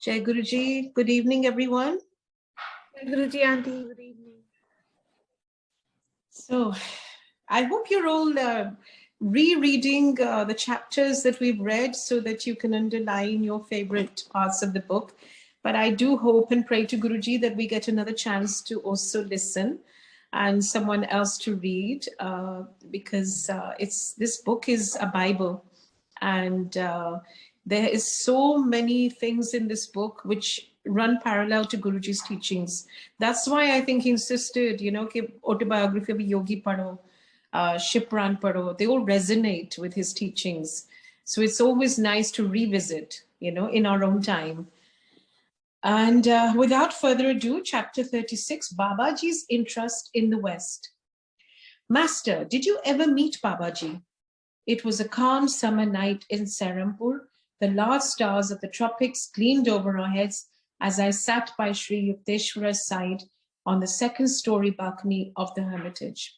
Jai Guruji, good evening, everyone. Guruji, Auntie, good evening. So, I hope you're all rereading the chapters that we've read so that you can underline your favorite parts of the book. But I do hope and pray to Guruji that we get another chance to also listen and someone else to read because this book is a Bible, and there is so many things in this book which run parallel to Guruji's teachings. That's why I think he insisted, कि autobiography of Yogi padho, Shipran padho, they all resonate with his teachings. So it's always nice to revisit, in our own time. And without further ado, chapter 36, Babaji's interest in the West. Master, did you ever meet Babaji? It was a calm summer night in Serampur. The large stars of the tropics gleamed over our heads as I sat by Sri Yukteswara's side on the second-story balcony of the hermitage.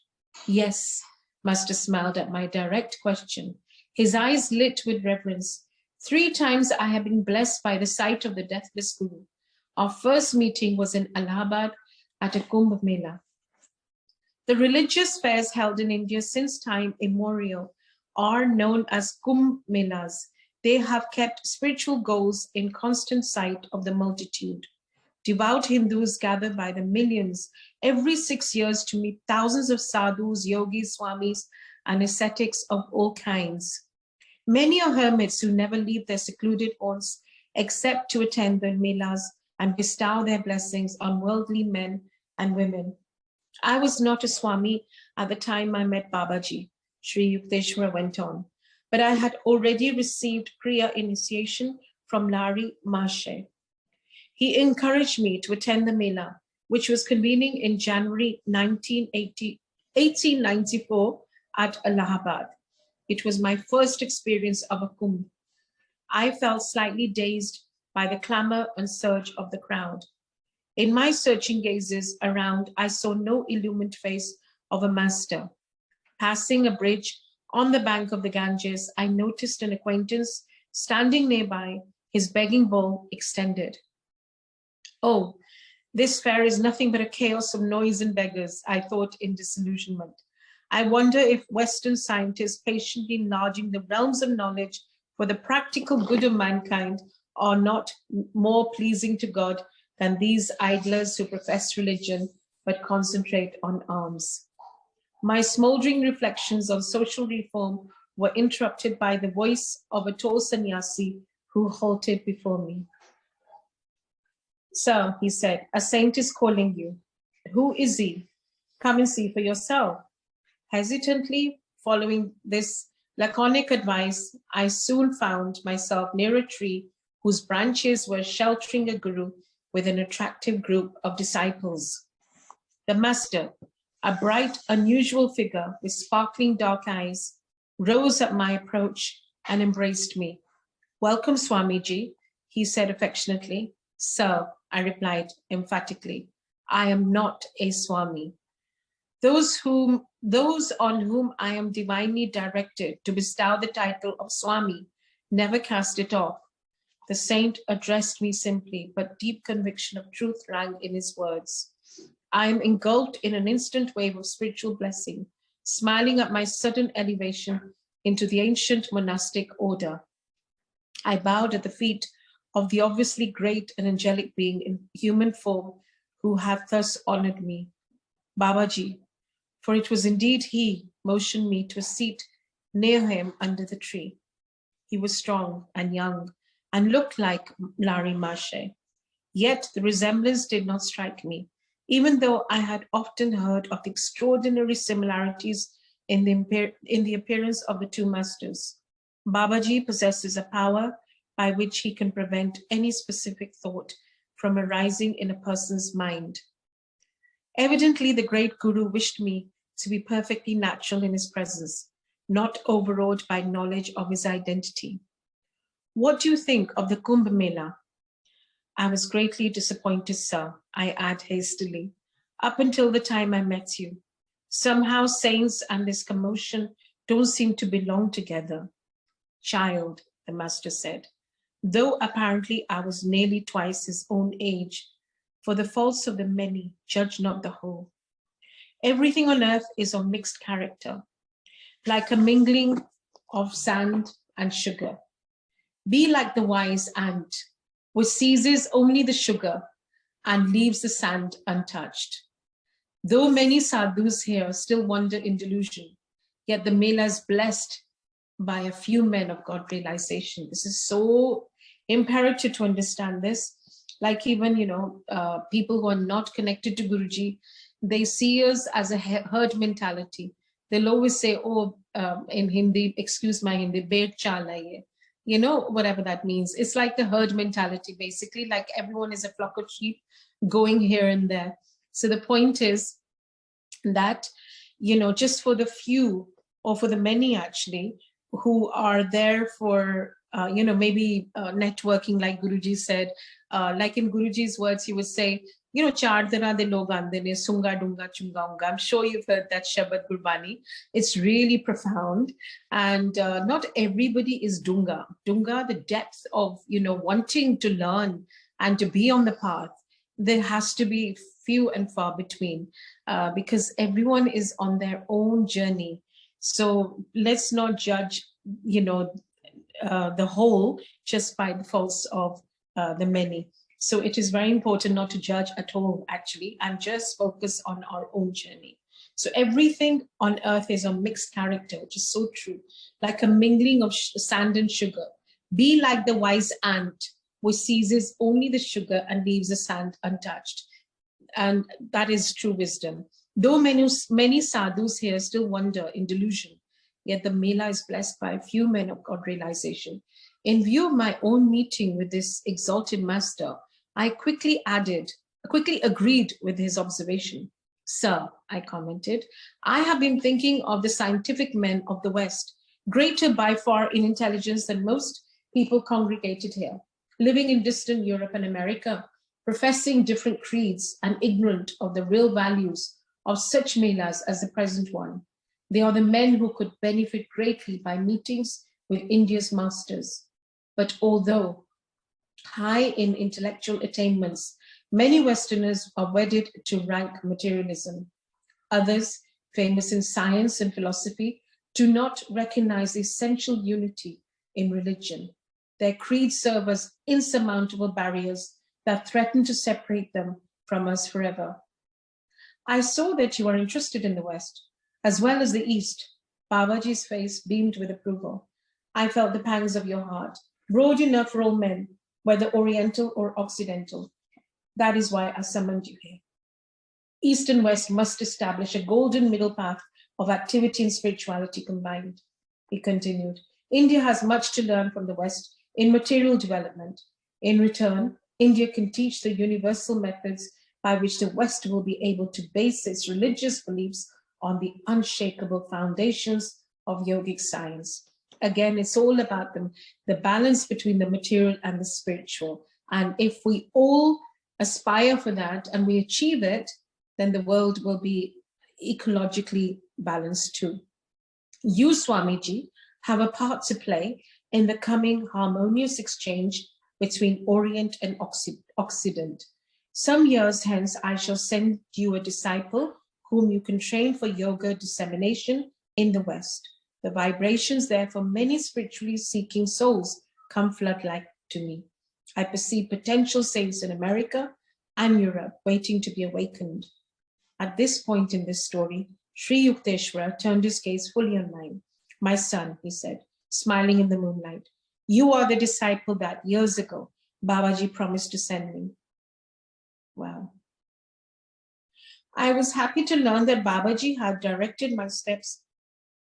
Yes, Master smiled at my direct question. His eyes lit with reverence. 3 times I have been blessed by the sight of the deathless Guru. Our first meeting was in Allahabad at a Kumbh Mela. The religious fairs held in India since time immemorial are known as Kumbh Melas. They have kept spiritual goals in constant sight of the multitude. Devout Hindus gather by the millions every 6 years to meet thousands of sadhus, yogis, swamis, and ascetics of all kinds. Many are hermits who never leave their secluded haunts except to attend the melas and bestow their blessings on worldly men and women. I was not a swami at the time I met Babaji, Sri Yukteswara went on, but I had already received Kriya initiation from Lari Mashe. He encouraged me to attend the Mela, which was convening in January 1894 at Allahabad. It was my first experience of a Kumbh. I felt slightly dazed by the clamor and surge of the crowd. In my searching gazes around, I saw no illumined face of a master. Passing a bridge on the bank of the Ganges, I noticed an acquaintance standing nearby, his begging bowl extended. Oh, this fair is nothing but a chaos of noise and beggars, I thought in disillusionment. I wonder if Western scientists patiently enlarging the realms of knowledge for the practical good of mankind are not more pleasing to God than these idlers who profess religion but concentrate on alms. My smoldering reflections on social reform were interrupted by the voice of a tall sannyasi who halted before me. Sir, he said, a saint is calling you. Who is he? Come and see for yourself. Hesitantly following this laconic advice, I soon found myself near a tree whose branches were sheltering a guru with an attractive group of disciples. The master, a bright, unusual figure with sparkling dark eyes, rose at my approach and embraced me. Welcome, Swamiji, he said affectionately. Sir, I replied emphatically, I am not a Swami. Those on whom I am divinely directed to bestow the title of Swami never cast it off. The saint addressed me simply, but deep conviction of truth rang in his words. I am engulfed in an instant wave of spiritual blessing, smiling at my sudden elevation into the ancient monastic order. I bowed at the feet of the obviously great and angelic being in human form who had thus honored me. Babaji, for it was indeed he, motioned me to a seat near him under the tree. He was strong and young and looked like Lari Mashe. Yet the resemblance did not strike me, even though I had often heard of the extraordinary similarities in the appearance of the two masters. Babaji possesses a power by which he can prevent any specific thought from arising in a person's mind. Evidently, the great Guru wished me to be perfectly natural in his presence, not overawed by knowledge of his identity. What do you think of the Kumbh Mela? I was greatly disappointed, sir, I add hastily, up until the time I met you. Somehow saints and this commotion don't seem to belong together. Child, the master said, though apparently I was nearly twice his own age. For the faults of the many judge not the whole. Everything on earth is of mixed character, like a mingling of sand and sugar. Be like the wise ant, which seizes only the sugar and leaves the sand untouched. Though many sadhus here still wander in delusion, yet the Mela is blessed by a few men of God realization. This is so imperative to understand this. Like even, people who are not connected to Guruji, they see us as a herd mentality. They'll always say, oh, in Hindi, excuse my Hindi, bed chala ye. Whatever that means. It's like the herd mentality, basically, like everyone is a flock of sheep going here and there. So the point is that, just for the few or for the many actually, who are there for, maybe networking, like Guruji said, like in Guruji's words, he would say, char dina de log aande ne, sunga dunga chunga unga. I'm sure you've heard that Shabad Gurbani. It's really profound. And not everybody is dunga. Dunga, the depth of, wanting to learn and to be on the path, there has to be few and far between, because everyone is on their own journey. So let's not judge, the whole just by the faults of the many. So it is very important not to judge at all, actually, and just focus on our own journey. So everything on earth is a mixed character, which is so true, like a mingling of sand and sugar. Be like the wise ant, which seizes only the sugar and leaves the sand untouched. And that is true wisdom. Though many sadhus here still wander in delusion, yet the Mela is blessed by a few men of God realization. In view of my own meeting with this exalted master, I quickly agreed with his observation. Sir, I commented, I have been thinking of the scientific men of the West, greater by far in intelligence than most people congregated here, living in distant Europe and America, professing different creeds and ignorant of the real values of such melas as the present one. They are the men who could benefit greatly by meetings with India's masters. But although high in intellectual attainments, many Westerners are wedded to rank materialism. Others, famous in science and philosophy, do not recognize the essential unity in religion. Their creeds serve as insurmountable barriers that threaten to separate them from us forever. I saw that you are interested in the West, as well as the East. Babaji's face beamed with approval. I felt the pangs of your heart, broad enough for all men, whether Oriental or Occidental. That is why I summoned you here. East and West must establish a golden middle path of activity and spirituality combined. He continued, India has much to learn from the West in material development. In return, India can teach the universal methods by which the West will be able to base its religious beliefs on the unshakable foundations of yogic science. Again, it's all about the balance between the material and the spiritual. And if we all aspire for that and we achieve it, then the world will be ecologically balanced too. You, Swamiji, have a part to play in the coming harmonious exchange between Orient and Occident. Some years hence, I shall send you a disciple whom you can train for yoga dissemination in the West. The vibrations there for many spiritually seeking souls come flood-like to me. I perceive potential saints in America and Europe waiting to be awakened. At this point in this story, Sri Yukteswara turned his gaze fully on mine. My son, he said, smiling in the moonlight, you are the disciple that years ago Babaji promised to send me. Wow. I was happy to learn that Babaji had directed my steps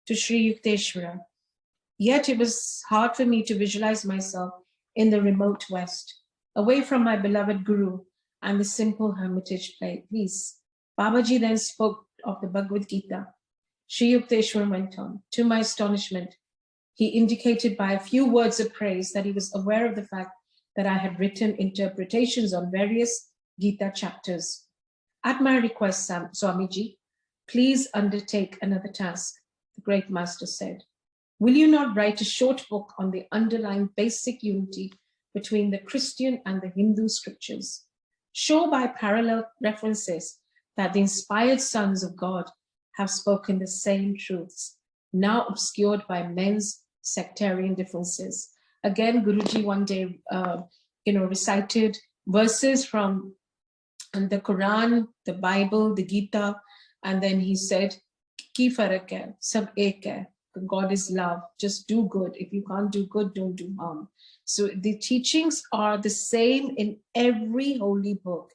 to Sri Yukteswara. Yet it was hard for me to visualize myself in the remote West, away from my beloved Guru and the simple hermitage place. Babaji then spoke of the Bhagavad Gita. Sri Yukteswara went on. To my astonishment, he indicated by a few words of praise that he was aware of the fact that I had written interpretations on various Gita chapters. At my request, Swamiji, please undertake another task, the great master said. Will you not write a short book on the underlying basic unity between the Christian and the Hindu scriptures. Show by parallel references that the inspired sons of God have spoken the same truths, now obscured by men's sectarian differences. Again, Guruji one day, recited verses from the Quran, the Bible, the Gita, and then he said, "Ki farak hai, sab ek hai." God is love. Just do good. If you can't do good, don't do harm. So the teachings are the same in every holy book.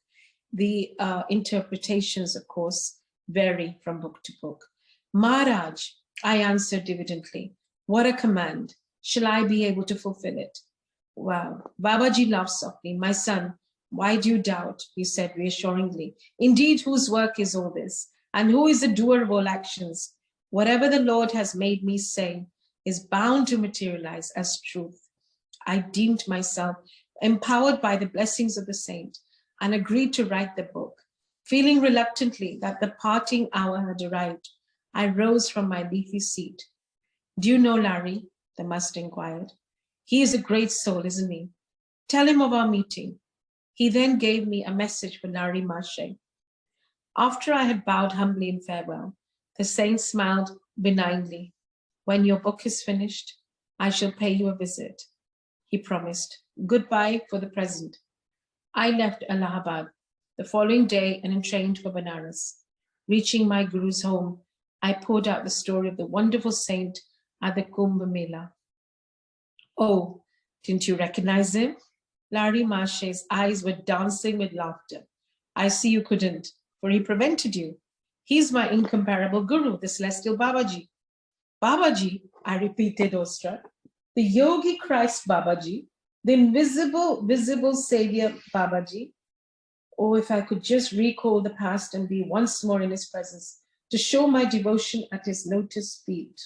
The interpretations, of course, vary from book to book. Maharaj, I answered diffidently, what a command. Shall I be able to fulfill it? Wow. Babaji laughed softly. My son, why do you doubt? He said reassuringly. Indeed, whose work is all this? And who is the doer of all actions? Whatever the Lord has made me say is bound to materialize as truth. I deemed myself empowered by the blessings of the saint and agreed to write the book. Feeling reluctantly that the parting hour had arrived, I rose from my leafy seat. Do you know Larry? The master inquired. He is a great soul, isn't he? Tell him of our meeting. He then gave me a message for Larry Mache. After I had bowed humbly in farewell, the saint smiled benignly. When your book is finished, I shall pay you a visit. He promised. Goodbye for the present. I left Allahabad the following day and entrained for Benares. Reaching my guru's home, I poured out the story of the wonderful saint at the Kumbh Mela. Oh, didn't you recognize him? Larry Mache's eyes were dancing with laughter. I see you couldn't, for he prevented you. He's my incomparable guru, the celestial Babaji. Babaji, I repeated awestruck. The Yogi Christ Babaji, the invisible, visible Savior Babaji. Oh, if I could just recall the past and be once more in his presence to show my devotion at his lotus feet.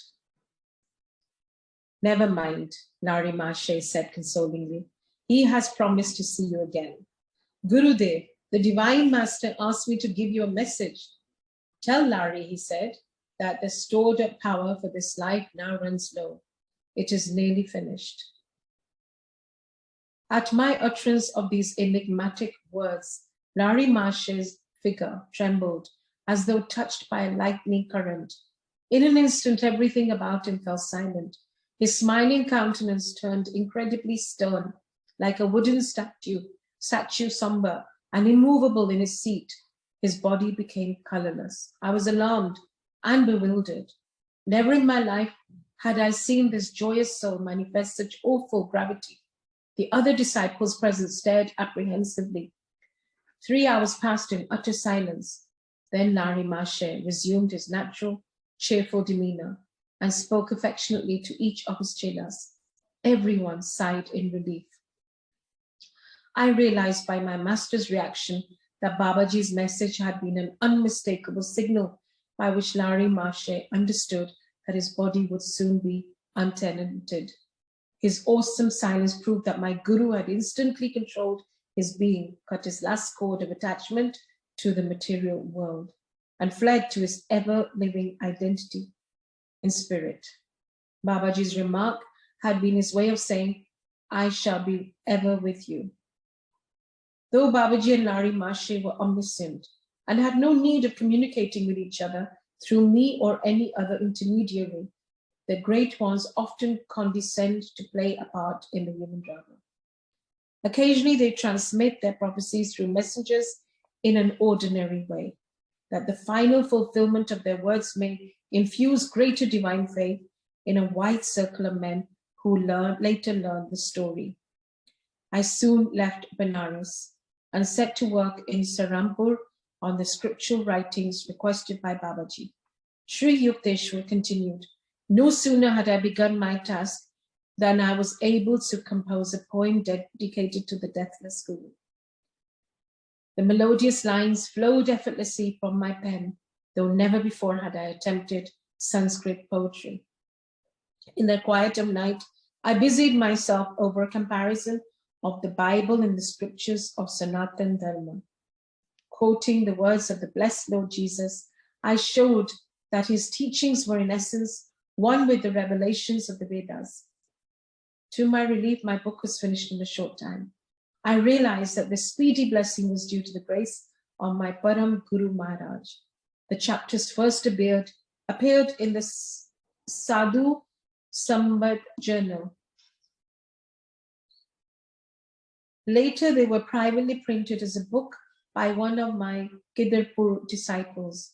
Never mind, Larry Mache said consolingly. He has promised to see you again. Gurudev, the Divine Master asked me to give you a message. Tell Larry, he said, that the stored up power for this life now runs low. It is nearly finished. At my utterance of these enigmatic words, Larry Mache's figure trembled as though touched by a lightning current. In an instant, everything about him fell silent. His smiling countenance turned incredibly stern, like a wooden statue somber and immovable in his seat. His body became colorless. I was alarmed and bewildered. Never in my life had I seen this joyous soul manifest such awful gravity. The other disciples present stared apprehensively. 3 hours passed in utter silence. Then Larry Mache resumed his natural, cheerful demeanor and spoke affectionately to each of his chelas. Everyone sighed in relief. I realized by my master's reaction that Babaji's message had been an unmistakable signal by which Larry Mache understood that his body would soon be untenanted. His awesome silence proved that my guru had instantly controlled his being, cut his last cord of attachment to the material world, and fled to his ever-living identity in spirit. Babaji's remark had been his way of saying, I shall be ever with you. Though Babaji and Larry Mache were omniscient and had no need of communicating with each other through me or any other intermediary, the great ones often condescend to play a part in the human drama. Occasionally, they transmit their prophecies through messengers in an ordinary way, that the final fulfillment of their words may infuse greater divine faith in a wide circle of men who later learn the story. I soon left Benares and set to work in Sarampur on the scriptural writings requested by Babaji. Sri Yukteswar continued, no sooner had I begun my task than I was able to compose a poem dedicated to the deathless Guru. The melodious lines flowed effortlessly from my pen, though never before had I attempted Sanskrit poetry. In the quiet of night, I busied myself over a comparison of the Bible and the scriptures of Sanatan Dharma. Quoting the words of the blessed Lord Jesus, I showed that his teachings were in essence one with the revelations of the Vedas. To my relief, my book was finished in a short time. I realized that the speedy blessing was due to the grace of my Param Guru Maharaj. The chapters first appeared in the Sadhu Sambat journal. Later, they were privately printed as a book by one of my Kidarpur disciples.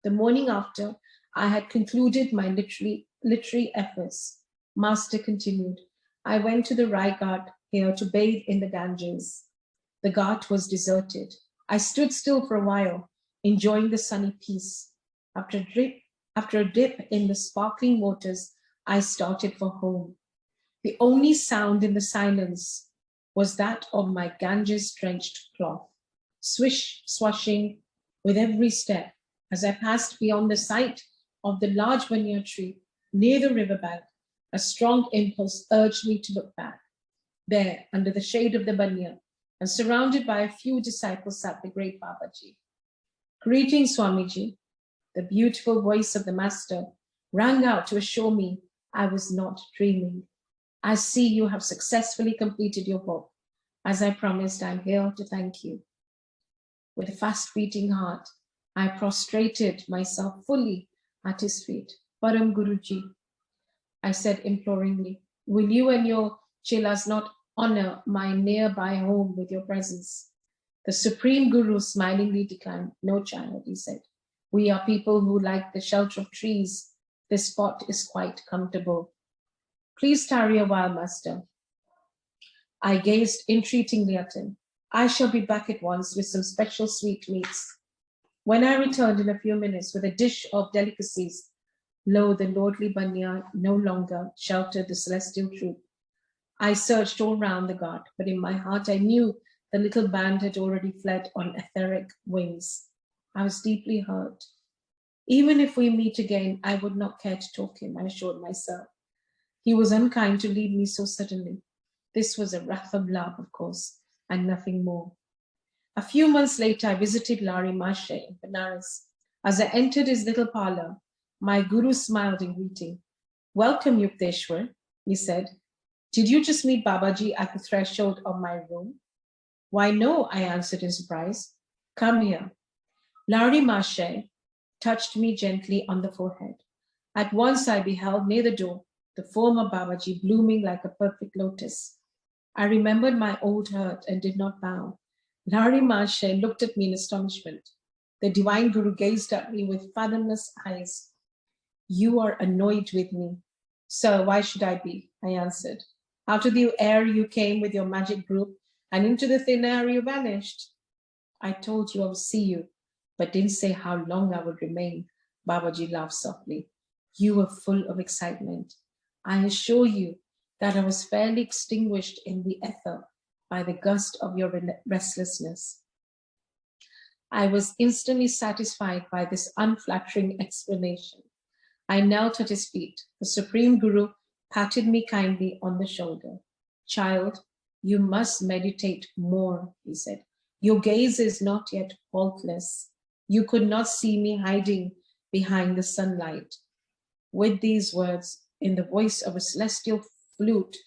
The morning after I had concluded my literary efforts, Master continued, I went to the Rai Ghat here to bathe in the Ganges. The Ghat was deserted. I stood still for a while, enjoying the sunny peace. After a dip in the sparkling waters, I started for home. The only sound in the silence was that of my Ganges-drenched cloth, swish, swashing with every step. As I passed beyond the sight of the large banyan tree near the riverbank, a strong impulse urged me to look back. There, under the shade of the banyan, and surrounded by a few disciples, sat the great Babaji. Greetings, Swamiji. The beautiful voice of the master rang out to assure me I was not dreaming. I see you have successfully completed your book. As I promised, I'm here to thank you. With a fast-beating heart, I prostrated myself fully at his feet. Param Guruji, I said imploringly, will you and your chelas not honor my nearby home with your presence? The Supreme Guru smilingly declined. No, child, he said. We are people who like the shelter of trees. This spot is quite comfortable. Please tarry a while, master. I gazed entreatingly at him. I shall be back at once with some special sweetmeats. When I returned in a few minutes with a dish of delicacies, lo, the lordly banyan no longer sheltered the celestial troop. I searched all round the guard, but in my heart I knew the little band had already fled on etheric wings. I was deeply hurt. Even if we meet again, I would not care to talk to him, I assured myself. He was unkind to leave me so suddenly. This was a wrath of love, of course, and nothing more. A few months later, I visited Lari Mashe in Benares. As I entered his little parlor, my guru smiled in greeting. Welcome, Yukteswar, he said. Did you just meet Babaji at the threshold of my room? Why, no, I answered in surprise. Come here. Lari Mashe touched me gently on the forehead. At once I beheld near the door the form of Babaji blooming like a perfect lotus. I remembered my old hurt and did not bow. Lari Mashe looked at me in astonishment. The divine Guru gazed at me with fathomless eyes. You are annoyed with me. Sir, why should I be? I answered. Out of the air you came with your magic group, and into the thin air you vanished. I told you I would see you, but didn't say how long I would remain. Babaji laughed softly. You were full of excitement. I assure you that I was fairly extinguished in the ether by the gust of your restlessness. I was instantly satisfied by this unflattering explanation. I knelt at his feet. The Supreme Guru patted me kindly on the shoulder. Child, you must meditate more, he said. Your gaze is not yet faultless. You could not see me hiding behind the sunlight. With these words, in the voice of a celestial flute,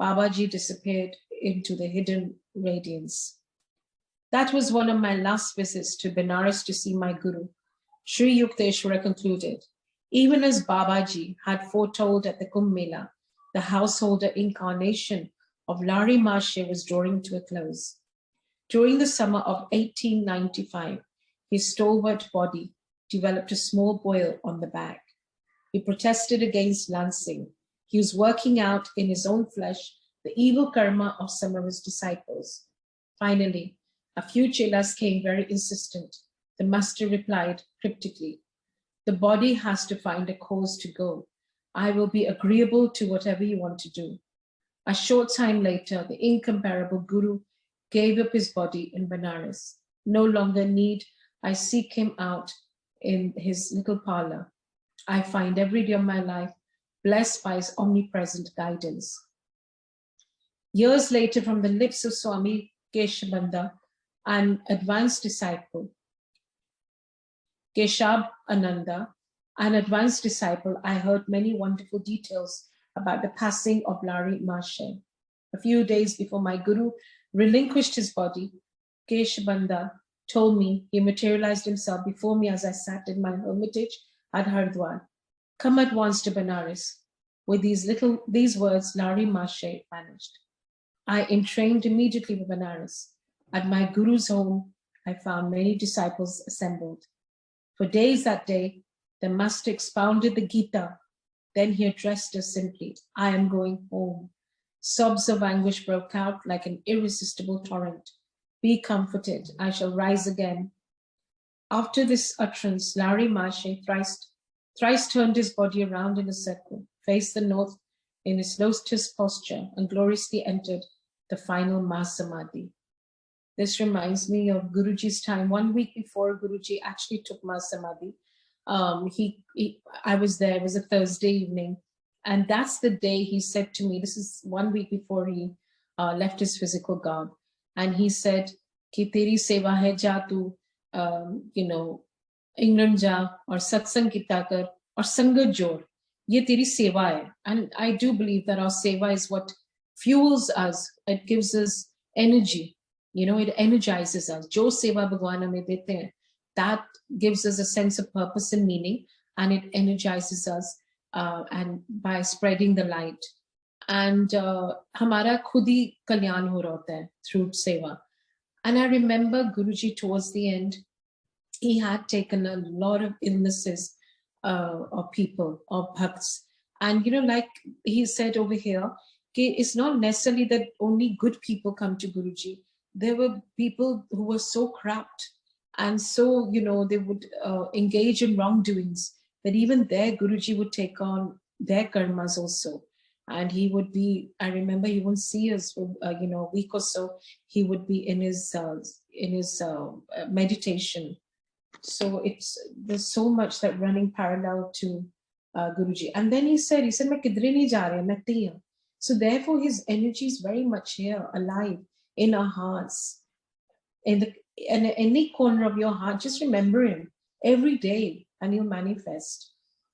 Babaji disappeared into the hidden radiance. That was one of my last visits to Benares to see my guru. Sri Yukteswara concluded, even as Babaji had foretold at the Kumbh Mela, the householder incarnation of Lari Mashe was drawing to a close. During the summer of 1895, his stalwart body developed a small boil on the back. He protested against lancing. He was working out in his own flesh the evil karma of some of his disciples. Finally, a few chelas came very insistent. The master replied cryptically, the body has to find a cause to go. I will be agreeable to whatever you want to do. A short time later, the incomparable Guru gave up his body in Benares. No longer need I seek him out in his little parlor. I find every day of my life blessed by his omnipresent guidance. Years later, from the lips of Swami Keshabanda, an advanced disciple, Keshab Ananda, an advanced disciple, I heard many wonderful details about the passing of Lari Mashe. A few days before my guru relinquished his body, Keshabanda told me he materialized himself before me as I sat in my hermitage at Hardwar. Come at once to Benares. With these words, Lari Mashe vanished. I entrained immediately for Benares. At my guru's home, I found many disciples assembled. For days that day, the master expounded the Gita. Then he addressed us simply, I am going home. Sobs of anguish broke out like an irresistible torrent. Be comforted, I shall rise again. After this utterance, Larry Marshe thrice turned his body around in a circle, faced the north in his lotus posture, and gloriously entered the final Mahasamadhi. This reminds me of Guruji's time. 1 week before Guruji actually took Mahasamadhi, I was there, it was a Thursday evening, and that's the day he said to me, this is 1 week before he left his physical garb, and he said, Ki teri seva hai, ja tu, England ja, or satsang kita kar, or sangat jod. Ye teri seva hai. And I do believe that our seva is what fuels us. It gives us energy. It energizes us. Jo seva Bhagwan hame dete hain. That gives us a sense of purpose and meaning, and it energizes us and by spreading the light. And hamara khud hi kalyan ho raha hota hai through seva. And I remember Guruji towards the end, he had taken a lot of illnesses of people, of bhakts. And, like he said over here, it's not necessarily that only good people come to Guruji. There were people who were so corrupt and so, they would engage in wrongdoings that even there Guruji would take on their karmas also. And he would be, I remember he wouldn't see us for, a week or so. He would be in his meditation. So there's so much that running parallel to Guruji. And then he said, "Main kidhre nahi ja raha, main te hu." So therefore his energy is very much here, alive in our hearts. In any corner of your heart, just remember him every day and he'll manifest.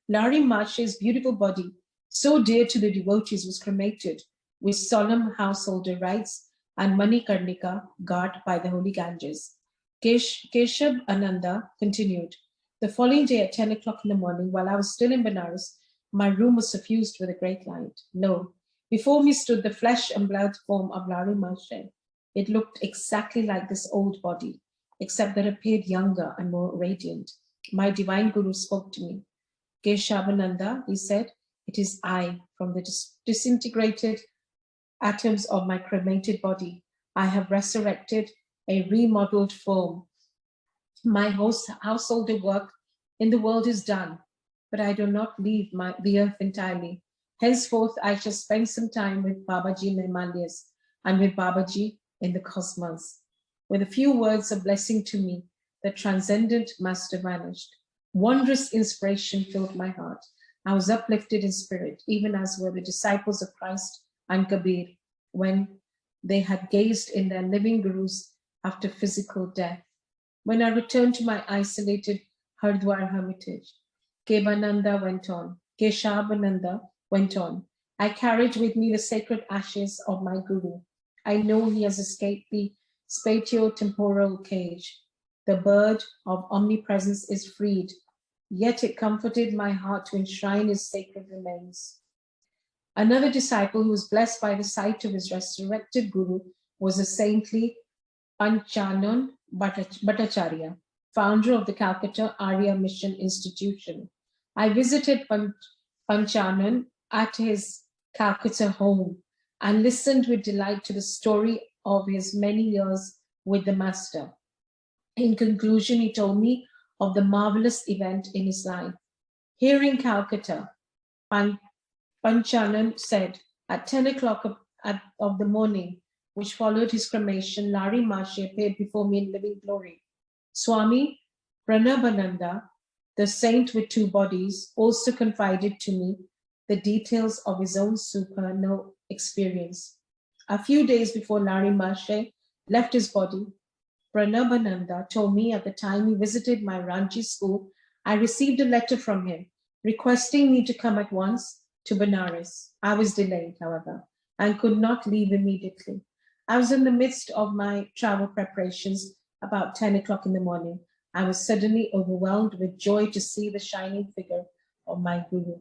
Larry Marshe's beautiful body, so dear to the devotees, was cremated with solemn householder rites and Manikarnika guard by the holy Ganges. Keshab Ananda continued. The following day at 10 o'clock in the morning, while I was still in Benares, my room was suffused with a great light. Lo, before me stood the flesh and blood form of Larry Marshe. It looked exactly like this old body, except that it appeared younger and more radiant. My divine Guru spoke to me. Keshavananda, he said, it is I, from the disintegrated atoms of my cremated body. I have resurrected a remodeled form. My householder work in the world is done, but I do not leave the earth entirely. Henceforth, I shall spend some time with Babaji in the Himalayas and with Babaji in the cosmos. With a few words of blessing to me, the transcendent master vanished. Wondrous inspiration filled my heart. I was uplifted in spirit, even as were the disciples of Christ and Kabir, when they had gazed in their living gurus after physical death. When I returned to my isolated Hardwar hermitage, Keshabananda went on. I carried with me the sacred ashes of my guru. I know he has escaped the spatio-temporal cage. The bird of omnipresence is freed, yet it comforted my heart to enshrine his sacred remains. Another disciple who was blessed by the sight of his resurrected guru was the saintly Panchanan Bhattacharya, founder of the Calcutta Arya Mission Institution. I visited Panchanan at his Calcutta home and listened with delight to the story of his many years with the master. In conclusion, he told me of the marvelous event in his life. Here in Calcutta, Panchanan said, at 10 o'clock of the morning, which followed his cremation, Larry Marshe appeared before me in living glory. Swami Pranabananda, the saint with two bodies, also confided to me the details of his own supernal experience. A few days before Larry Marshe left his body, Pranabananda told me at the time he visited my Ranchi school, I received a letter from him requesting me to come at once to Benares. I was delayed, however. and could not leave immediately. I was in the midst of my travel preparations about 10 o'clock in the morning. I was suddenly overwhelmed with joy to see the shining figure of my guru.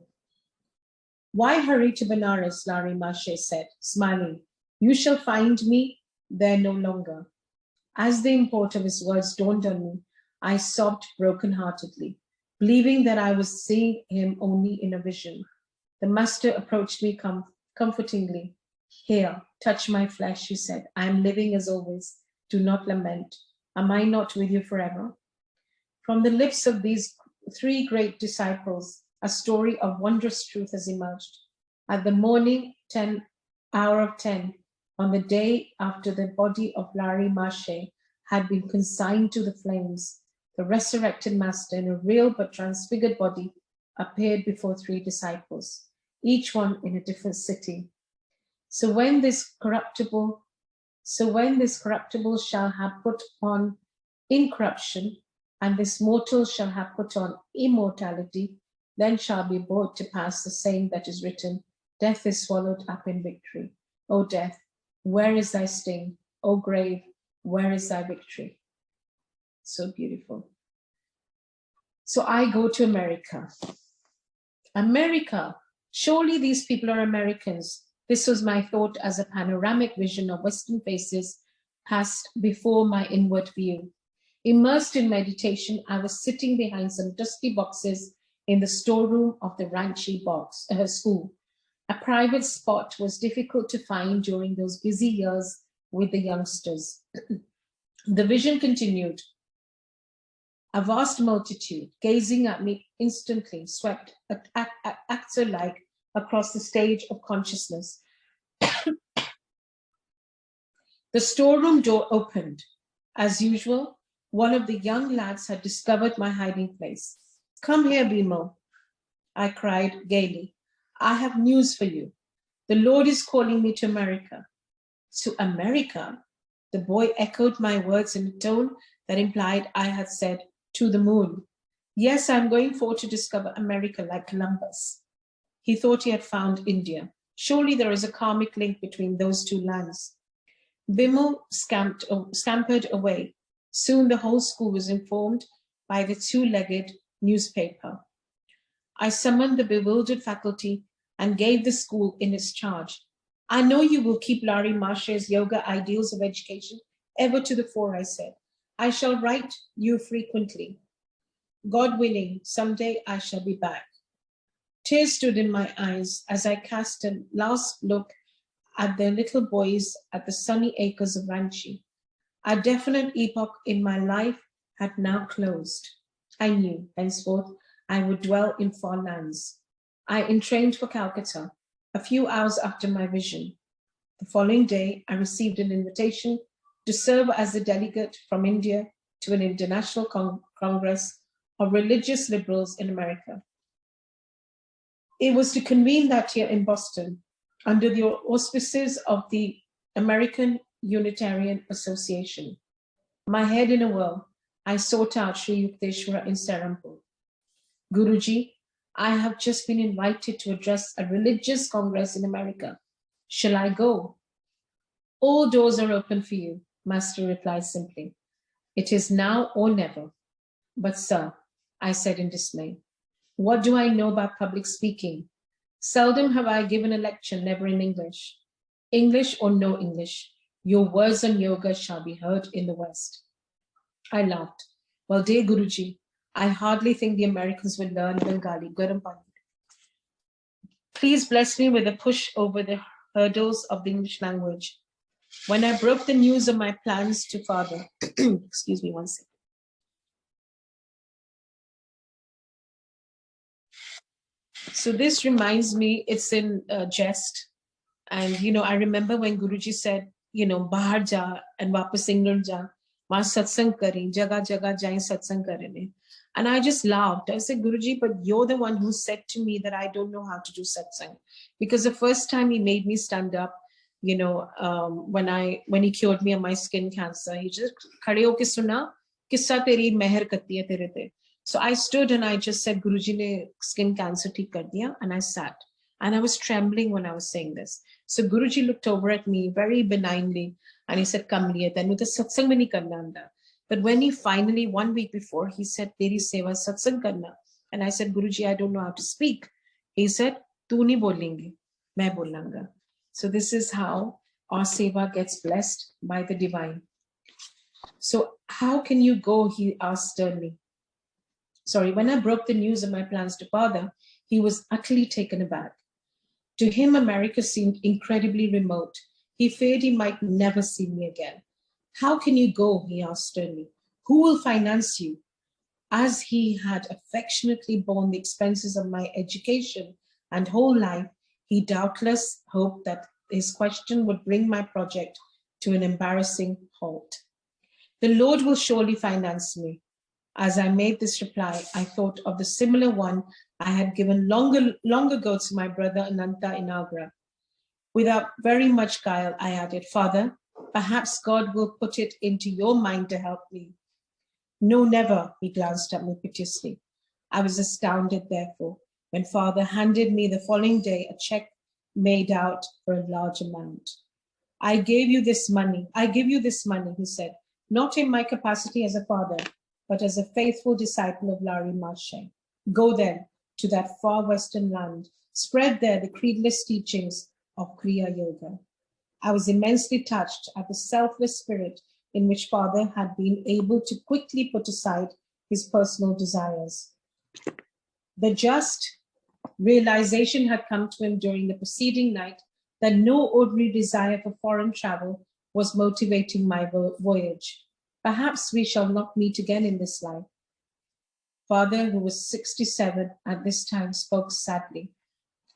Why hurry to Benares? Lari Mashe said, smiling. You shall find me there no longer. As the import of his words dawned on me, I sobbed broken-heartedly, believing that I was seeing him only in a vision. The master approached me comfortingly. Here, touch my flesh, he said. I am living as always. Do not lament. Am I not with you forever? From the lips of these three great disciples, a story of wondrous truth has emerged. At the morning hour of 10, on the day after the body of Lari Mashe had been consigned to the flames, the resurrected master in a real but transfigured body appeared before three disciples, each one in a different city. So when this corruptible shall have put on incorruption, and this mortal shall have put on immortality, then shall be brought to pass the same that is written, death is swallowed up in victory. O death, where is thy sting? O grave, where is thy victory? So beautiful. So I go to America. America, surely these people are Americans. This was my thought as a panoramic vision of Western faces passed before my inward view. Immersed in meditation, I was sitting behind some dusty boxes in the storeroom of the Ranchi school. A private spot was difficult to find during those busy years with the youngsters. The vision continued. A vast multitude, gazing at me instantly, swept actor-like across the stage of consciousness. The storeroom door opened. As usual, one of the young lads had discovered my hiding place. Come here, Bimo, I cried gaily. I have news for you. The Lord is calling me to America. To America? The boy echoed my words in a tone that implied I had said, to the moon. Yes, I'm going forth to discover America like Columbus. He thought he had found India. Surely there is a karmic link between those two lands. Bimo scampered away. Soon the whole school was informed by the two-legged newspaper. I summoned the bewildered faculty and gave the school in its charge. I know you will keep Lari Mashe's yoga ideals of education ever to the fore, I said. I shall write you frequently. God willing, someday I shall be back. Tears stood in my eyes as I cast a last look at the little boys at the sunny acres of Ranchi. A definite epoch in my life had now closed. I knew, henceforth, I would dwell in far lands. I entrained for Calcutta a few hours after my vision. The following day, I received an invitation to serve as a delegate from India to an international congress of religious liberals in America. It was to convene that year in Boston under the auspices of the American Unitarian Association. My head in a whirl, I sought out Sri Yukteswara in Serampur. Guruji, I have just been invited to address a religious congress in America. Shall I go? All doors are open for you, Master replied simply. It is now or never. But sir, I said in dismay, what do I know about public speaking? Seldom have I given a lecture, never in English. English or no English, your words on yoga shall be heard in the West. I laughed. Well, dear Guruji, I hardly think the Americans will learn Bengali. Please bless me with a push over the hurdles of the English language. When I broke the news of my plans to father, excuse me one second. So this reminds me, it's in jest. And, I remember when Guruji said, Bahar ja and Wapas England ja, wahan satsang kari, jaga jaga jaye satsang karene. And I just laughed. I said, Guruji, but you're the one who said to me that I don't know how to do satsang. Because the first time he made me stand up, when he cured me of my skin cancer, he just khade hoke suna, kissa teri meher karti hai tere te. So I stood and I just said, Guruji ne skin cancer theek kar diya, and I sat. And I was trembling when I was saying this. So Guruji looked over at me very benignly and he said, "Come liye, tenu to satsang mein nahi karna anda." But when he finally, 1 week before, he said, "Teri seva satsang karna." And I said, "Guruji, I don't know how to speak." He said, "Tu nahi bolengi, main bolanga." So this is how our seva gets blessed by the divine. So how can you go? He asked sternly. Sorry, when I broke the news of my plans to father, he was utterly taken aback. To him, America seemed incredibly remote. He feared he might never see me again. "How can you go?" he asked sternly. "Who will finance you?" As he had affectionately borne the expenses of my education and whole life, he doubtless hoped that his question would bring my project to an embarrassing halt. "The Lord will surely finance me." As I made this reply, I thought of the similar one I had given long ago to my brother Ananta in Agra. Without very much guile, I added, "Father, perhaps God will put it into your mind to help me." "No, never," he glanced at me piteously. I was astounded, therefore, when father handed me the following day a check made out for a large amount. I give you this money," he said, "not in my capacity as a father, but as a faithful disciple of Larry Marshay. Go then to that far western land, spread there the creedless teachings of Kriya Yoga." I was immensely touched at the selfless spirit in which father had been able to quickly put aside his personal desires. The just realization had come to him during the preceding night that no ordinary desire for foreign travel was motivating my voyage. "Perhaps we shall not meet again in this life." Father, who was 67 at this time, spoke sadly.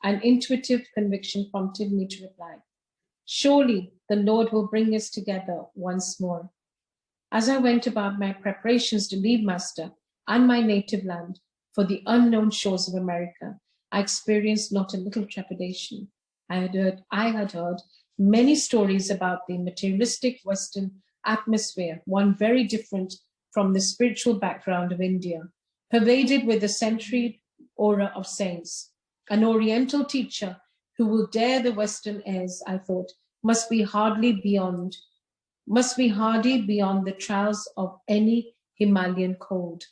An intuitive conviction prompted me to reply, "Surely the Lord will bring us together once more." As I went about my preparations to leave Master and my native land for the unknown shores of America, I experienced not a little trepidation. I had heard many stories about the materialistic Western atmosphere, one very different from the spiritual background of India, pervaded with the century aura of saints. An Oriental teacher who will dare the Western airs, I thought, must be hardy beyond the trials of any Himalayan cold.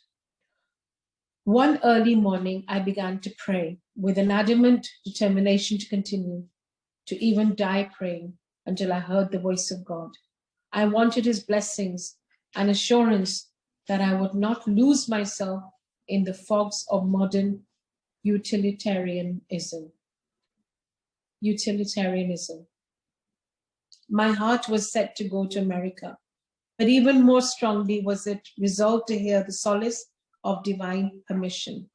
One early morning, I began to pray with an adamant determination to continue, to even die praying until I heard the voice of God. I wanted his blessings and assurance that I would not lose myself in the fogs of modern utilitarianism. My heart was set to go to America, but even more strongly was it resolved to hear the solace of divine permission.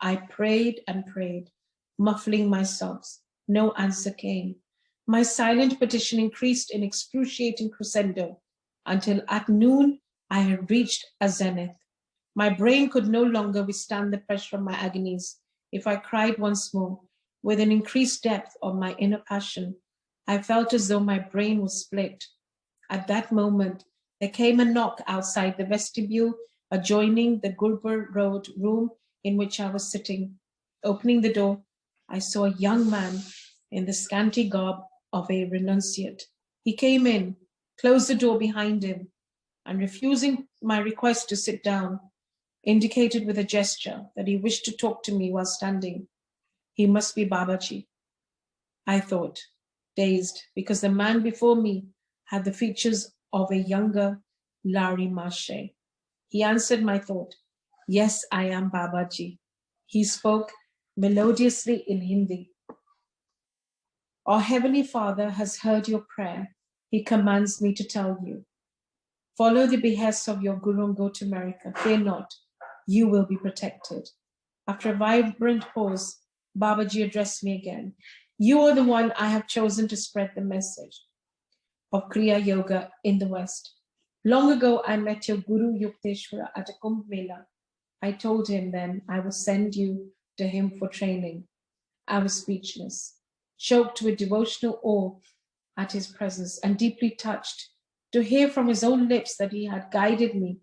I prayed and prayed, muffling my sobs. No answer came. My silent petition increased in excruciating crescendo until at noon I had reached a zenith. My brain could no longer withstand the pressure of my agonies. If I cried once more, with an increased depth of my inner passion, I felt as though my brain was split. At that moment, there came a knock outside the vestibule adjoining the Gurbar Road room in which I was sitting. Opening the door, I saw a young man in the scanty garb of a renunciate. He came in, closed the door behind him, and refusing my request to sit down, indicated with a gesture that he wished to talk to me while standing. He must be Babaji, I thought, dazed, because the man before me had the features of a younger Larry Marshay. He answered my thought. "Yes, I am Babaji." He spoke melodiously in Hindi. "Our Heavenly Father has heard your prayer. He commands me to tell you. Follow the behests of your Guru and go to America. Fear not, you will be protected." After a vibrant pause, Babaji addressed me again. "You are the one I have chosen to spread the message of Kriya Yoga in the West. Long ago, I met your Guru Yukteswara at a Kumbh Mela. I told him then I would send you to him for training. I was speechless, choked with devotional awe at his presence and deeply touched to hear from his own lips that he had guided me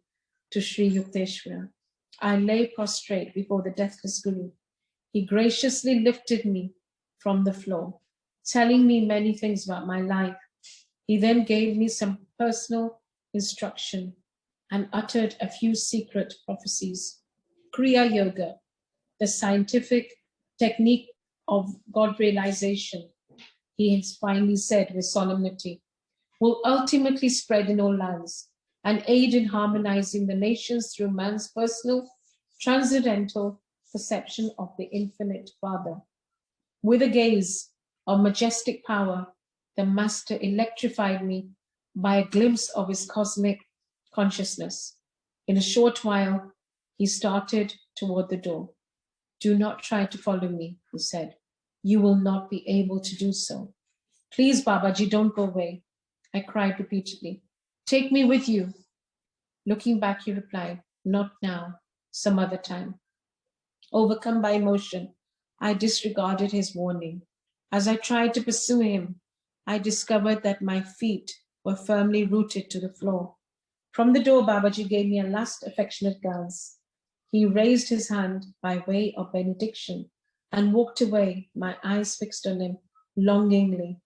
to Sri Yukteswara. I lay prostrate before the deathless Guru. He graciously lifted me from the floor, telling me many things about my life. He then gave me some personal instruction and uttered a few secret prophecies. Kriya Yoga, the scientific technique of God realization, he has finally said with solemnity, will ultimately spread in all lands and aid in harmonizing the nations through man's personal, transcendental perception of the infinite Father. With a gaze of majestic power, the Master electrified me by a glimpse of his cosmic consciousness. In a short while, he started toward the door. Do not try to follow me, he said. You will not be able to do so. Please, Babaji, don't go away, I cried repeatedly. Take me with you. Looking back, he replied, not now, some other time. Overcome by emotion, I disregarded his warning. As I tried to pursue him, I discovered that my feet were firmly rooted to the floor. From the door, Babaji gave me a last affectionate glance. He raised his hand by way of benediction and walked away, my eyes fixed on him longingly.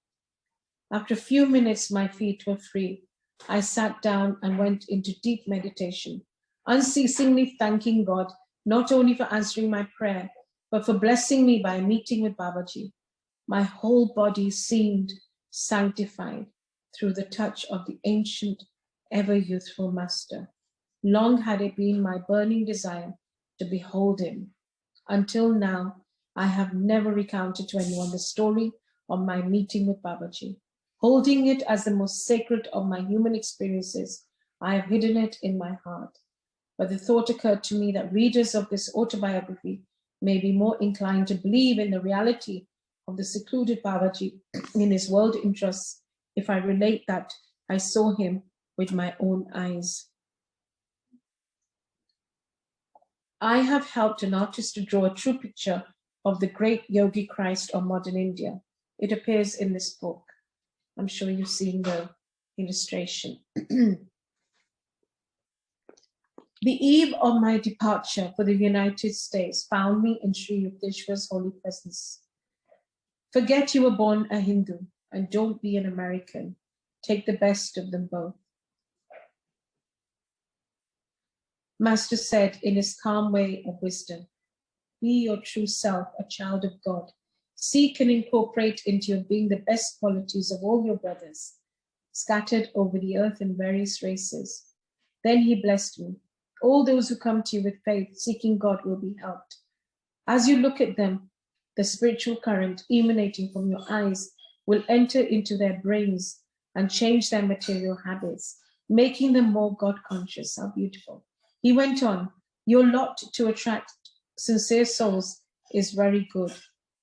After a few minutes, my feet were free. I sat down and went into deep meditation, unceasingly thanking God not only for answering my prayer, but for blessing me by meeting with Babaji. My whole body seemed sanctified through the touch of the ancient, ever-youthful Master. Long had it been my burning desire to behold him. Until now, I have never recounted to anyone the story of my meeting with Babaji. Holding it as the most sacred of my human experiences, I have hidden it in my heart. But the thought occurred to me that readers of this autobiography may be more inclined to believe in the reality of the secluded Babaji in his world interests if I relate that I saw him with my own eyes. I have helped an artist to draw a true picture of the great Yogi Christ of modern India. It appears in this book. I'm sure you've seen the illustration. The eve of my departure for the United States found me in Sri Yukteswar's holy presence. Forget you were born a Hindu and don't be an American. Take the best of them both. Master said in his calm way of wisdom, be your true self, a child of God. Seek and incorporate into your being the best qualities of all your brothers, scattered over the earth in various races. Then he blessed me. All those who come to you with faith, seeking God, will be helped. As you look at them, the spiritual current emanating from your eyes will enter into their brains and change their material habits, making them more God-conscious. How beautiful. He went on, your lot to attract sincere souls is very good.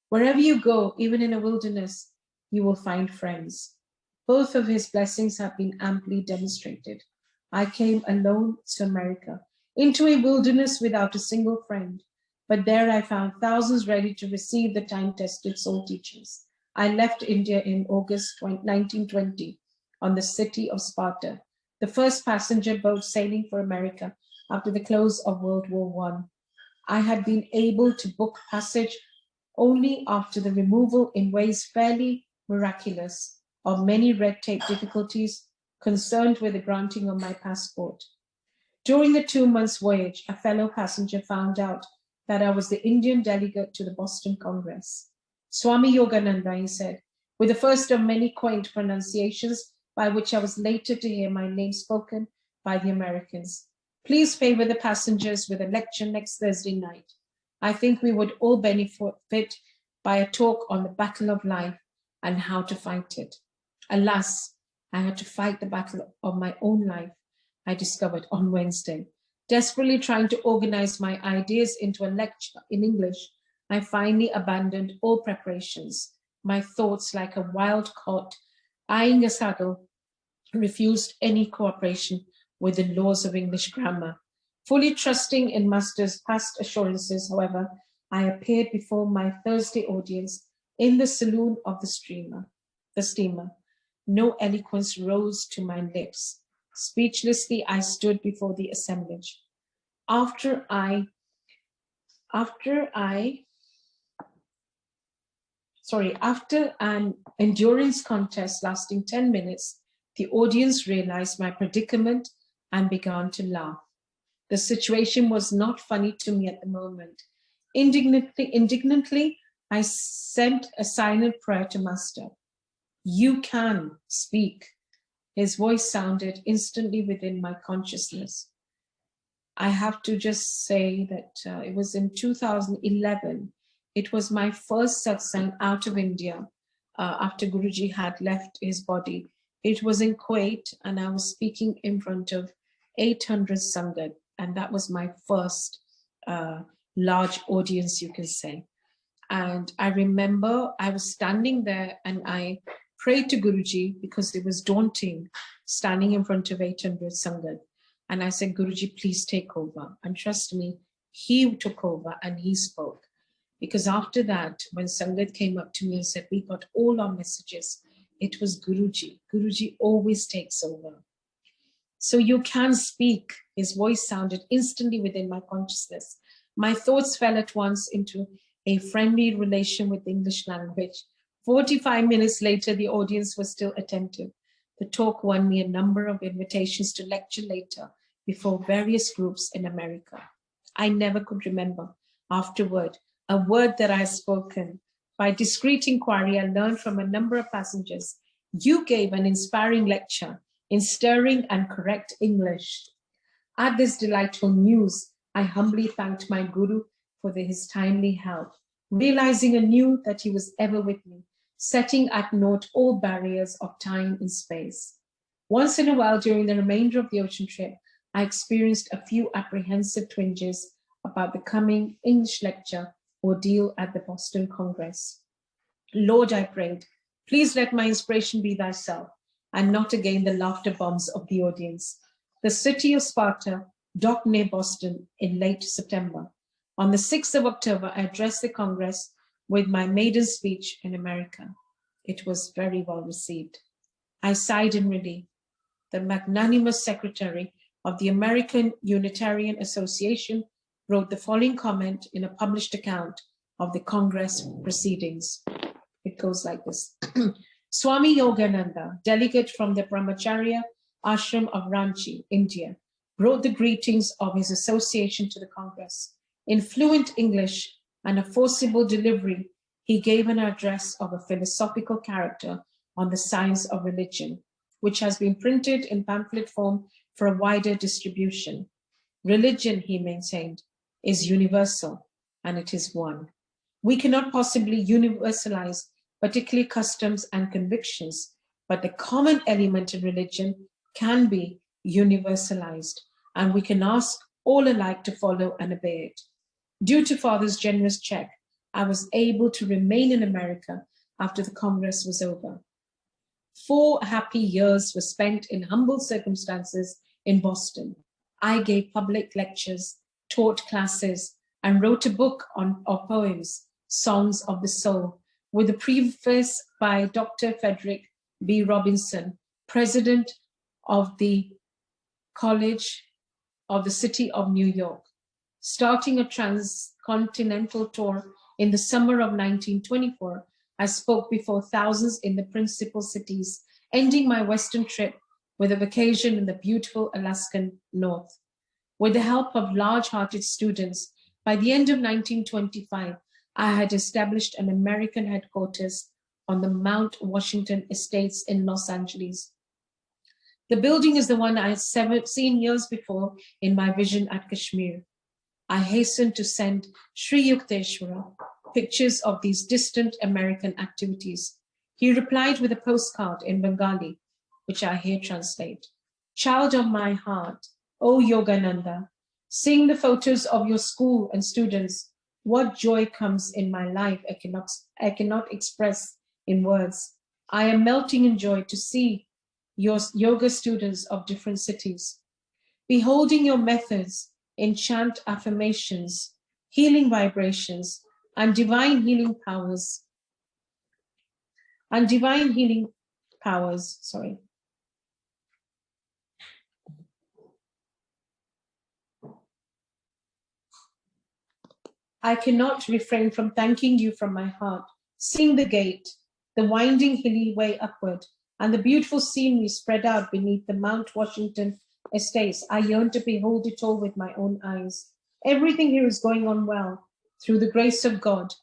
Wherever you go, even in a wilderness, you will find friends. Both of his blessings have been amply demonstrated. I came alone to America, into a wilderness without a single friend. But there I found thousands ready to receive the time-tested soul teachings. I left India in August 1920 on the city of Sparta, the first passenger boat sailing for America after the close of World War I. I had been able to book passage only after the removal in ways fairly miraculous of many red tape difficulties concerned with the granting of my passport. During the 2 months voyage, a fellow passenger found out that I was the Indian delegate to the Boston Congress. Swami Yogananda, he said, with the first of many quaint pronunciations by which I was later to hear my name spoken by the Americans. Please favor the passengers with a lecture next Thursday night. I think we would all benefit by a talk on the battle of life and how to fight it. Alas, I had to fight the battle of my own life, I discovered on Wednesday. Desperately trying to organize my ideas into a lecture in English, I finally abandoned all preparations. My thoughts, like a wild colt eyeing a saddle, refused any cooperation with the laws of English grammar. Fully trusting in Master's past assurances, however, I appeared before my Thursday audience in the saloon of the steamer. No eloquence rose to my lips. Speechlessly, I stood before the assemblage. After I After an endurance contest lasting 10 minutes, the audience realized my predicament and began to laugh. The situation was not funny to me at the moment. Indignantly, I sent a silent prayer to Master. You can speak. His voice sounded instantly within my consciousness. I have to just say that it was in 2011. It was my first satsang out of India after Guruji had left his body. It was in Kuwait, and I was speaking in front of 800 Sangat, and that was my first large audience, you can say. And I remember I was standing there and I prayed to Guruji because it was daunting standing in front of 800 Sangat. And I said, Guruji, please take over. And trust me, he took over and he spoke. Because after that, when Sangat came up to me and said, we got all our messages, it was Guruji. Guruji always takes over. So you can speak. His voice sounded instantly within my consciousness. My thoughts fell at once into a friendly relation with the English language. 45 minutes later, the audience was still attentive. The talk won me a number of invitations to lecture later before various groups in America. I never could remember afterward a word that I had spoken. By discreet inquiry, I learned from a number of passengers. You gave an inspiring lecture in stirring and correct English. At this delightful news, I humbly thanked my Guru for his timely help, realizing anew that he was ever with me, setting at naught all barriers of time and space. Once in a while during the remainder of the ocean trip, I experienced a few apprehensive twinges about the coming English lecture ordeal at the Boston Congress. Lord, I prayed, please let my inspiration be thyself, and not again the laughter bombs of the audience. The city of Sparta docked near Boston in late September. On the 6th of October, I addressed the Congress with my maiden speech in America. It was very well received. I sighed in relief. The magnanimous secretary of the American Unitarian Association wrote the following comment in a published account of the Congress proceedings. It goes like this. Swami Yogananda, delegate from the Brahmacharya ashram of Ranchi, India, wrote the greetings of his association to the Congress. In fluent English and a forcible delivery, he gave an address of a philosophical character on the science of religion, which has been printed in pamphlet form for a wider distribution. Religion, he maintained, is universal, and it is one. We cannot possibly universalize particular customs and convictions, but the common element in religion can be universalized, and we can ask all alike to follow and obey it. Due to Father's generous check, I was able to remain in America after the Congress was over. 4 happy years were spent in humble circumstances in Boston. I gave public lectures, taught classes, and wrote a book of poems, Songs of the Soul, with a preface by Dr. Frederick B. Robinson, president of the College of the City of New York. Starting a transcontinental tour in the summer of 1924, I spoke before thousands in the principal cities, ending my Western trip with a vacation in the beautiful Alaskan North. With the help of large-hearted students, by the end of 1925, I had established an American headquarters on the Mount Washington Estates in Los Angeles. The building is the one I had seen years before in my vision at Kashmir. I hastened to send Sri Yukteswara pictures of these distant American activities. He replied with a postcard in Bengali, which I here translate. Child of my heart, O Yogananda, seeing the photos of your school and students, what joy comes in my life I cannot express in words. I am melting in joy to see your yoga students of different cities. Beholding your methods in chant affirmations, healing vibrations, and divine healing powers, I cannot refrain from thanking you from my heart seeing the gate, the winding hilly way upward, and the beautiful scenery spread out beneath the Mount Washington estates, I yearn to behold it all with my own eyes. Everything here is going on well, through the grace of God.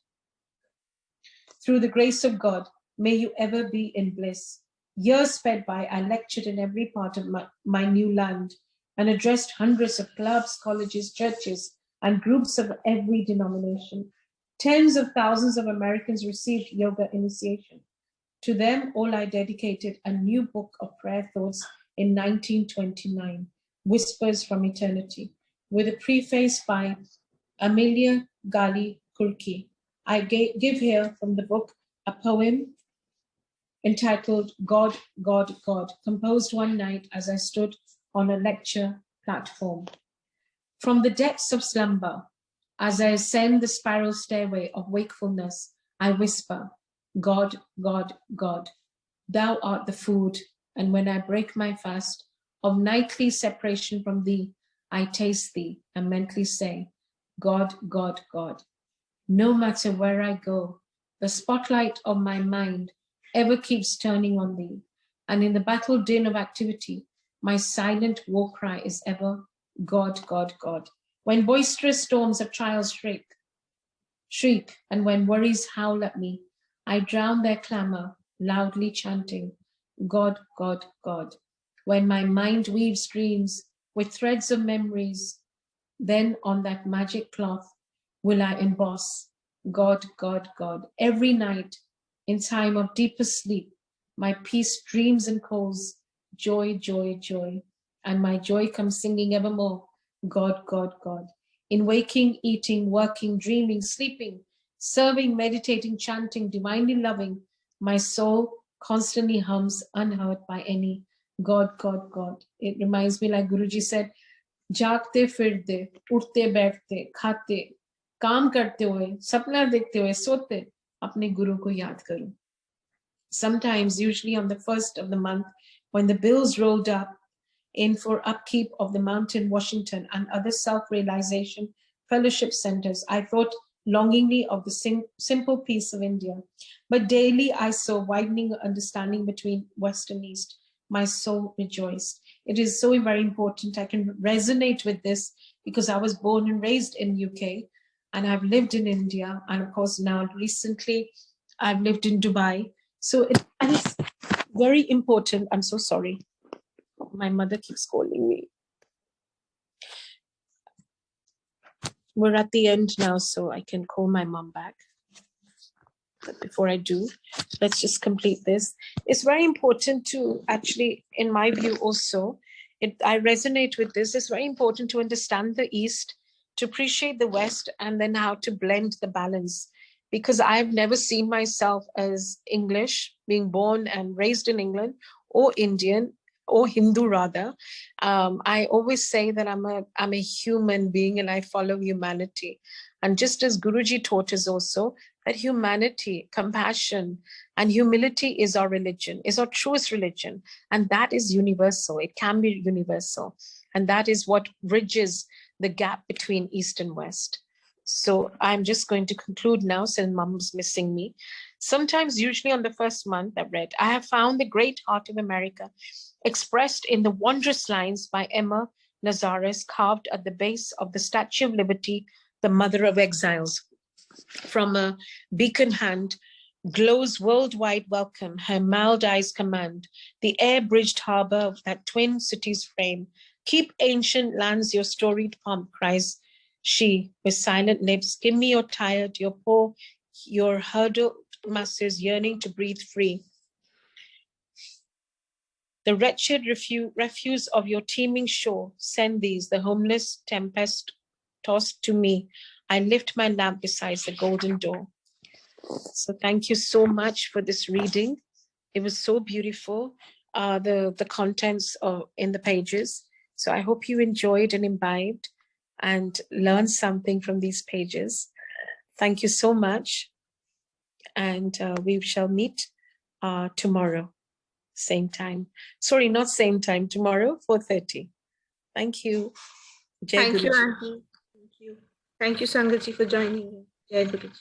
Through the grace of God, may you ever be in bliss. Years sped by, I lectured in every part of my new land and addressed hundreds of clubs, colleges, churches, and groups of every denomination. Tens of thousands of Americans received yoga initiation. To them, all I dedicated a new book of prayer thoughts in 1929, Whispers from Eternity, with a preface by Amelia Gali Kurki. I give here from the book a poem entitled God, God, God, composed one night as I stood on a lecture platform. From the depths of slumber, as I ascend the spiral stairway of wakefulness, I whisper, God, God, God, thou art the food, and when I break my fast of nightly separation from thee, I taste thee and mentally say, God, God, God. No matter where I go, the spotlight of my mind ever keeps turning on thee, and in the battle din of activity, my silent war cry is ever, God, God, God. When boisterous storms of trials shriek, and when worries howl at me, I drown their clamor, loudly chanting, God, God, God. When my mind weaves dreams with threads of memories, then on that magic cloth will I emboss, God, God, God. Every night, in time of deepest sleep, my peace dreams and calls, joy, joy, joy. And my joy comes singing evermore, God, God, God. In waking, eating, working, dreaming, sleeping, serving, meditating, chanting, divinely loving, my soul constantly hums unhurt by any God, God, God. It reminds me, like Guruji said, जागते फिरते उठते बैठते खाते काम करते हुए सपना देखते हुए सोते अपने गुरु को याद करूं. Sometimes, usually on the first of the month, when the bills rolled up in for upkeep of the Mountain Washington and other self-realization fellowship centers, I thought longingly of the simple peace of India. But daily I saw widening understanding between West and East. My soul rejoiced. It is so very important. I can resonate with this because I was born and raised in UK and I've lived in India. And of course, now recently I've lived in Dubai. So it's very important. I'm so sorry. My mother keeps calling me. We're at the end now, so I can call my mom back. But before I do, let's just complete this. It's very important to actually, in my view also, I resonate with this. It's very important to understand the East, to appreciate the West, and then how to blend the balance. Because I've never seen myself as English, being born and raised in England, or Indian, or Hindu rather. I always say that I'm a human being and I follow humanity. And just as Guruji taught us also, that humanity, compassion, and humility is our religion, is our truest religion. And that is universal. It can be universal. And that is what bridges the gap between East and West. So I'm just going to conclude now since Mom's missing me. Sometimes, usually on the first month I've read, I have found the great heart of America expressed in the wondrous lines by Emma Nazares carved at the base of the Statue of Liberty, the Mother of Exiles. From a beacon hand glows worldwide welcome, her mild eyes command, the air-bridged harbor of that twin city's frame. Keep ancient lands your storied pomp, cries she with silent lips. Give me your tired, your poor, your hurdled masses yearning to breathe free. The wretched refuse of your teeming shore, send these, the homeless tempest tossed to me. I lift my lamp beside the golden door. So thank you so much for this reading. It was so beautiful, the contents in the pages. So I hope you enjoyed and imbibed and learned something from these pages. Thank you so much. And we shall meet tomorrow, same time. Sorry, not same time, tomorrow, 4:30. Thank you. Jai Thank you, Guruji. Auntie. Thank you. Thank you, Sangaji, for joining me. Jai Guruji.